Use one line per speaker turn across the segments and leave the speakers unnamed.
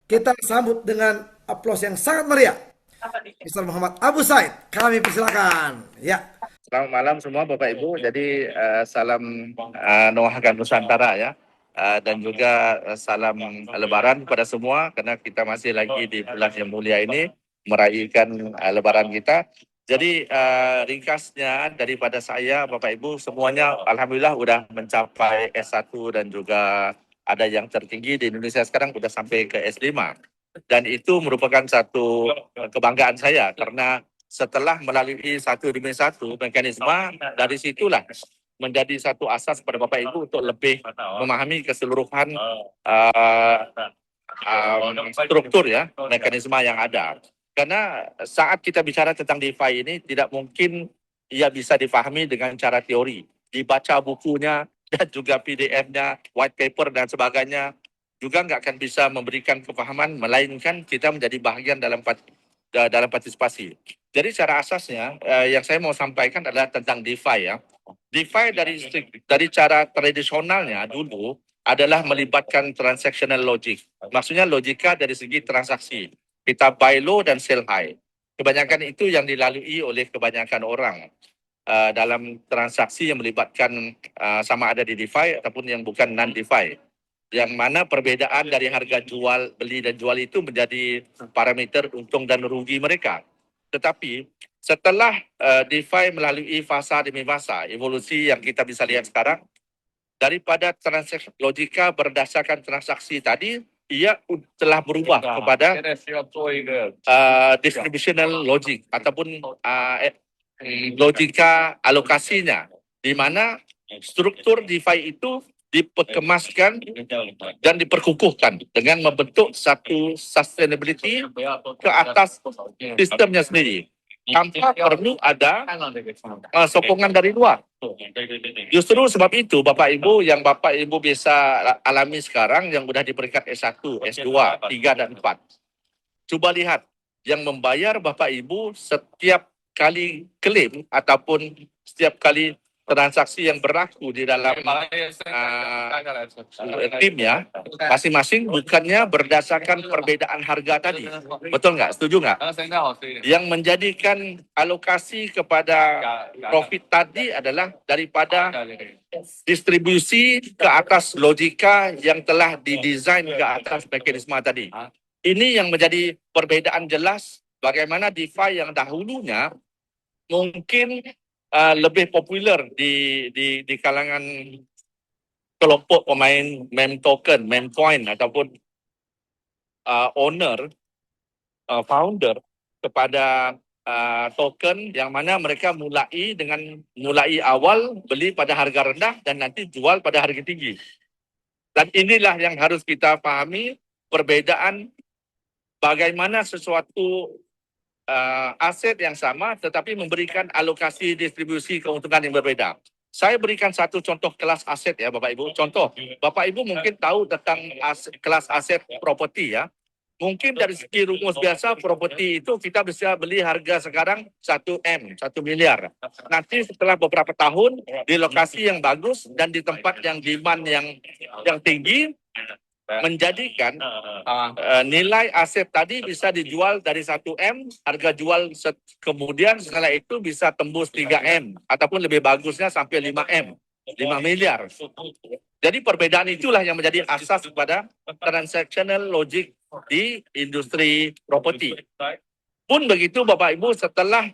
Kita sambut dengan aplaus yang sangat meriah. Mr. Muhammad Abu Said, kami persilakan. Ya,
Selamat malam semua Bapak Ibu. Jadi salam Noahkan Nusantara ya. Dan juga salam Lebaran kepada semua karena kita masih lagi di bulan yang mulia ini merayakan Lebaran kita. Jadi ringkasnya daripada saya Bapak Ibu semuanya alhamdulillah udah mencapai S1 dan juga ada yang tertinggi di Indonesia sekarang udah sampai ke S5. Dan itu merupakan satu kebanggaan saya karena setelah melalui satu demi satu mekanisme, dari situlah menjadi satu asas pada Bapak Ibu untuk lebih memahami keseluruhan struktur ya mekanisme yang ada. Karena saat kita bicara tentang DeFi ini tidak mungkin ia bisa difahami dengan cara teori. Dibaca bukunya dan juga PDF-nya, white paper dan sebagainya juga nggak akan bisa memberikan kepahaman, melainkan kita menjadi bahagian dalam partisipasi. Jadi secara asasnya yang saya mau sampaikan adalah tentang DeFi ya. DeFi dari cara tradisionalnya dulu adalah melibatkan transactional logic. Maksudnya logika dari segi transaksi. Kita buy low dan sell high. Kebanyakan itu yang dilalui oleh kebanyakan orang dalam transaksi yang melibatkan sama ada di DeFi ataupun yang bukan non-DeFi. Yang mana perbedaan dari harga jual, beli dan jual itu menjadi parameter untung dan rugi mereka. Tetapi setelah DeFi melalui fasa demi fasa, evolusi yang kita bisa lihat sekarang, daripada transaksi logika berdasarkan transaksi tadi, ia telah berubah kepada distributional logic ataupun logika alokasinya, di mana struktur DeFi itu diperkemaskan dan diperkukuhkan dengan membentuk satu sustainability ke atas sistemnya sendiri tanpa perlu ada sokongan dari luar. Justru sebab itu Bapak Ibu yang Bapak Ibu bisa alami sekarang yang sudah di peringkat S1, S2, 3 dan 4. Coba lihat yang membayar Bapak Ibu setiap kali klaim ataupun setiap kali transaksi yang berlaku di dalam tim ya, masing-masing bukannya berdasarkan perbedaan harga tadi. Betul nggak? Setuju nggak? Yang menjadikan alokasi kepada profit tadi adalah daripada distribusi ke atas logika yang telah didesain ke atas mekanisme tadi. Ini yang menjadi perbedaan jelas bagaimana DeFi yang dahulunya mungkin lebih populer di kalangan kelompok pemain meme token, meme coin ataupun owner, founder kepada token yang mana mereka mulai awal beli pada harga rendah dan nanti jual pada harga tinggi. Dan inilah yang harus kita pahami perbedaan bagaimana sesuatu aset yang sama tetapi memberikan alokasi distribusi keuntungan yang berbeda. Saya berikan satu contoh kelas aset ya Bapak Ibu. Contoh, Bapak Ibu mungkin tahu tentang kelas aset properti ya. Mungkin dari segi rumus biasa properti itu kita bisa beli harga sekarang 1 M, 1 miliar. Nanti setelah beberapa tahun di lokasi yang bagus dan di tempat yang demand yang tinggi, menjadikan nilai aset tadi bisa dijual dari 1 M, harga jual kemudian setelah itu bisa tembus 3 M, ataupun lebih bagusnya sampai 5 M, 5 miliar. Jadi perbedaan itulah yang menjadi asas kepada transactional logic di industri properti. Pun begitu Bapak Ibu, setelah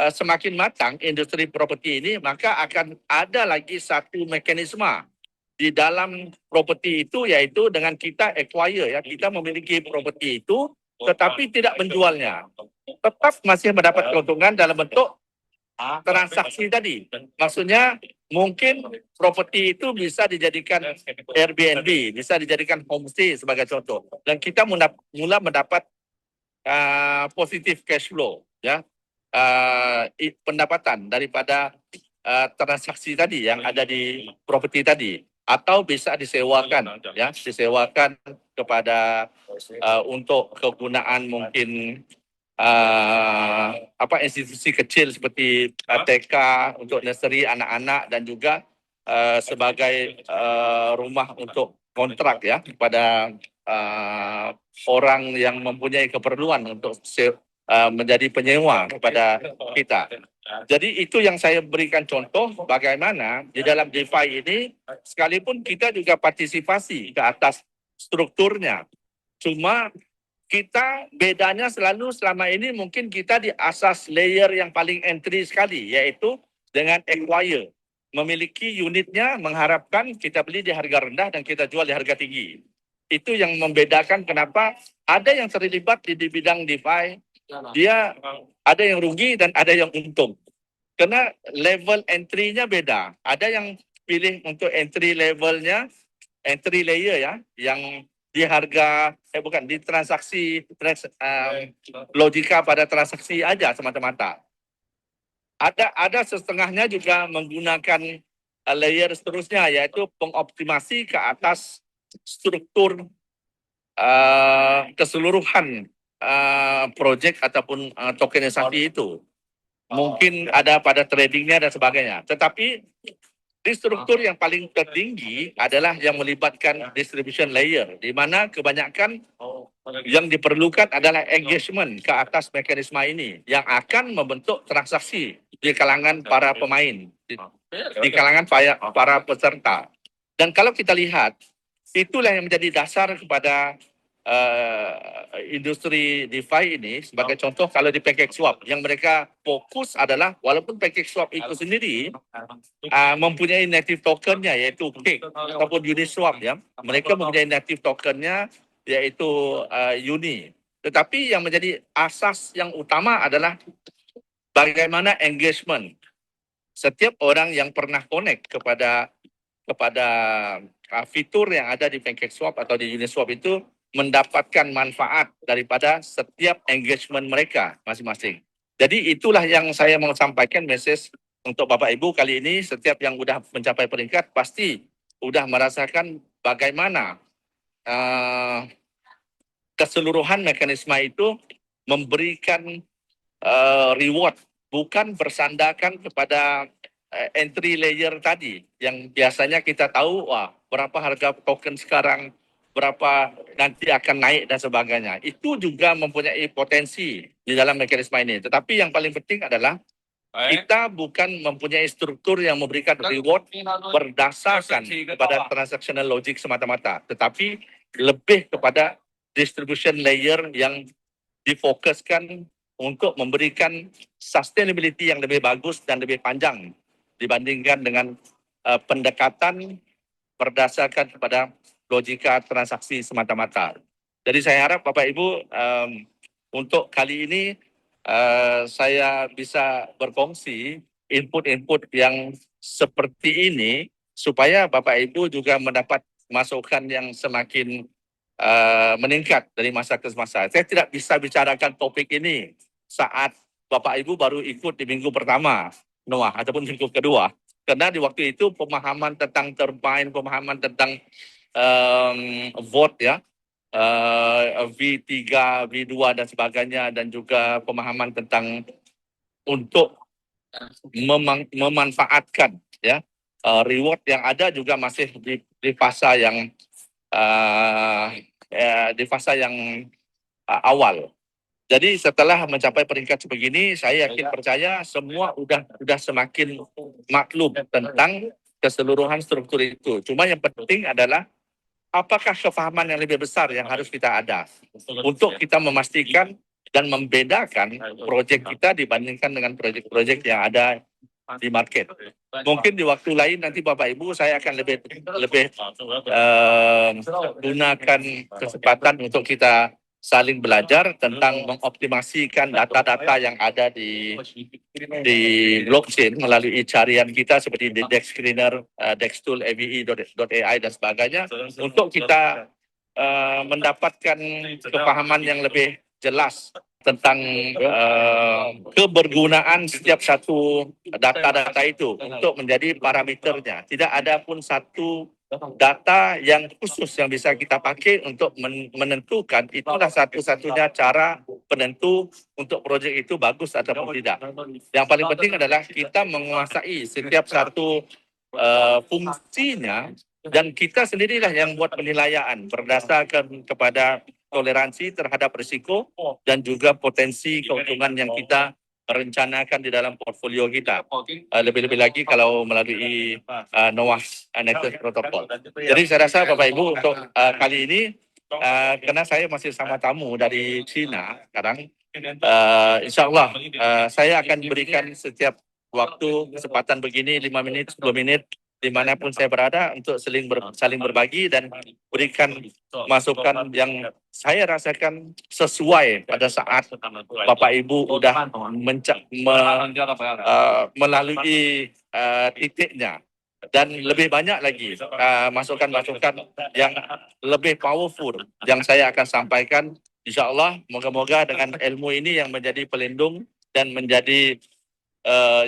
semakin matang industri properti ini, maka akan ada lagi satu mekanisme di dalam properti itu, yaitu dengan kita acquire ya, kita memiliki properti itu tetapi tidak menjualnya, tetap masih mendapat keuntungan dalam bentuk transaksi tadi. Maksudnya mungkin properti itu bisa dijadikan Airbnb, bisa dijadikan homestay sebagai contoh, dan kita mula mendapat positif cash flow ya, pendapatan daripada transaksi tadi yang ada di properti tadi, atau bisa disewakan ya, disewakan kepada untuk kegunaan mungkin institusi kecil seperti TK untuk nursery anak-anak dan juga sebagai rumah untuk kontrak ya kepada orang yang mempunyai keperluan untuk menjadi penyewa kepada kita. Jadi itu yang saya berikan contoh bagaimana di dalam DeFi ini sekalipun kita juga partisipasi ke atas strukturnya. Cuma kita bedanya selalu selama ini mungkin kita di asas layer yang paling entry sekali, yaitu dengan acquire. Memiliki unitnya, mengharapkan kita beli di harga rendah dan kita jual di harga tinggi. Itu yang membedakan kenapa ada yang terlibat di bidang DeFi, dia ada yang rugi dan ada yang untung. Karena level entry-nya beda. Ada yang pilih untuk entry levelnya, entry layer ya, yang di harga di transaksi logika pada transaksi aja semata-mata. Ada setengahnya juga menggunakan layer seterusnya, yaitu pengoptimasi ke atas struktur keseluruhan project ataupun tokenisasi itu. Mungkin ada pada tradingnya dan sebagainya. Tetapi di struktur yang paling tertinggi adalah yang melibatkan distribution layer, di mana kebanyakan yang diperlukan adalah engagement ke atas mekanisme ini yang akan membentuk transaksi di kalangan para pemain, di kalangan para peserta. Dan kalau kita lihat, itulah yang menjadi dasar kepada industri DeFi ini. Sebagai contoh, kalau di PancakeSwap, yang mereka fokus adalah walaupun PancakeSwap itu sendiri mempunyai native tokennya, yaitu Cake ataupun Uniswap ya, mereka mempunyai native tokennya yaitu Uni. Tetapi yang menjadi asas yang utama adalah bagaimana engagement. Setiap orang yang pernah connect kepada fitur yang ada di PancakeSwap atau di Uniswap itu mendapatkan manfaat daripada setiap engagement mereka masing-masing. Jadi itulah yang saya mau sampaikan message untuk Bapak Ibu kali ini. Setiap yang sudah mencapai peringkat pasti sudah merasakan bagaimana keseluruhan mekanisme itu memberikan reward, bukan bersandarkan kepada entry layer tadi yang biasanya kita tahu berapa harga token sekarang, berapa nanti akan naik dan sebagainya. Itu juga mempunyai potensi di dalam mekanisme ini. Tetapi yang paling penting adalah kita bukan mempunyai struktur yang memberikan reward berdasarkan kepada transactional logic semata-mata, tetapi lebih kepada distribution layer yang difokuskan untuk memberikan sustainability yang lebih bagus dan lebih panjang dibandingkan dengan pendekatan berdasarkan kepada logika transaksi semata-mata. Jadi saya harap Bapak Ibu untuk kali ini saya bisa berkongsi input-input yang seperti ini supaya Bapak Ibu juga mendapat masukan yang semakin meningkat dari masa ke masa. Saya tidak bisa bicarakan topik ini saat Bapak Ibu baru ikut di minggu pertama, Noah, ataupun minggu kedua. Karena di waktu itu pemahaman tentang turbine, pemahaman tentang vote ya, V3, V2 dan sebagainya, dan juga pemahaman tentang untuk memanfaatkan ya reward yang ada juga masih di fasa yang awal. Jadi setelah mencapai peringkat sebegini, saya yakin percaya semua udah semakin maklum tentang keseluruhan struktur itu. Cuma yang penting adalah apakah kefahaman yang lebih besar yang harus kita ada untuk kita memastikan dan membedakan proyek kita dibandingkan dengan proyek-proyek yang ada di market. Mungkin di waktu lain nanti Bapak Ibu saya akan lebih gunakan kesempatan untuk kita saling belajar tentang mengoptimasikan data-data yang ada di blockchain melalui carian kita seperti di Dex Screener, Dextool, AVE.ai dan sebagainya untuk kita mendapatkan kepahaman yang lebih jelas tentang kebergunaan setiap satu data-data itu untuk menjadi parameternya. Tidak ada pun satu data yang khusus yang bisa kita pakai untuk menentukan itulah satu-satunya cara penentu untuk proyek itu bagus ataupun tidak. Yang paling penting adalah kita menguasai setiap satu fungsinya Dan kita sendirilah yang buat penilaian berdasarkan kepada toleransi terhadap risiko dan juga potensi keuntungan yang kita rencanakan di dalam portfolio kita. Lebih-lebih lagi kalau melalui NOAS Nexus Protocol. Jadi saya rasa Bapak Ibu untuk kali ini karena saya masih sama tamu dari China sekarang, insya Allah saya akan berikan setiap waktu kesempatan begini 5 menit, 10 menit dimanapun saya berada untuk saling berbagi dan berikan masukan yang saya rasakan sesuai pada saat Bapak Ibu sudah melalui titiknya. Dan lebih banyak lagi masukan-masukan yang lebih powerful yang saya akan sampaikan. Insya Allah, moga-moga dengan ilmu ini yang menjadi pelindung dan menjadi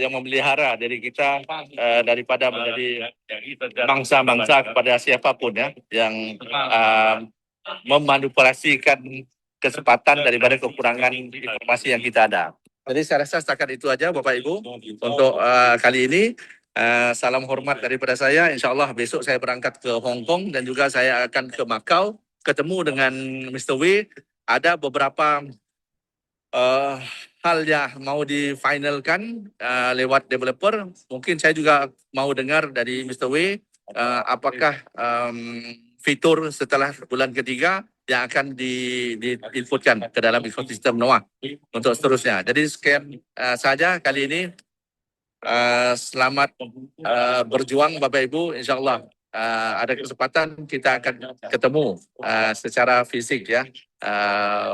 yang memelihara diri kita daripada menjadi bangsa-bangsa kepada siapapun ya yang memanipulasikan kesempatan daripada kekurangan informasi yang kita ada. Jadi saya rasa setakat itu aja Bapak Ibu untuk kali ini. Salam hormat daripada saya. Insya Allah besok saya berangkat ke Hong Kong dan juga saya akan ke Macau ketemu dengan Mr. Wei. Ada beberapa hal yang mau difinalkan lewat developer. Mungkin saya juga mau dengar dari Mr. Wei apakah fitur setelah bulan ketiga yang akan diinputkan ke dalam ekosistem NOAA untuk seterusnya. Jadi sekian saja kali ini. Selamat berjuang Bapak Ibu. Insya Allah ada kesempatan kita akan ketemu secara fisik ya.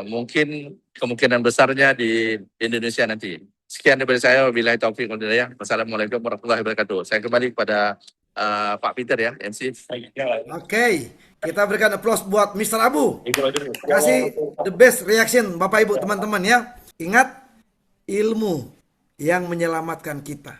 Mungkin kemungkinan besarnya di Indonesia nanti. Sekian dari saya. Wabillahi taufiq wal hidayah. Wassalamualaikum warahmatullahi wabarakatuh. Saya kembali kepada Pak Peter ya, MC.
Oke, kita berikan applause buat Mr. Abu. Kasih the best reaction Bapak Ibu teman-teman ya. Ingat, ilmu yang menyelamatkan kita.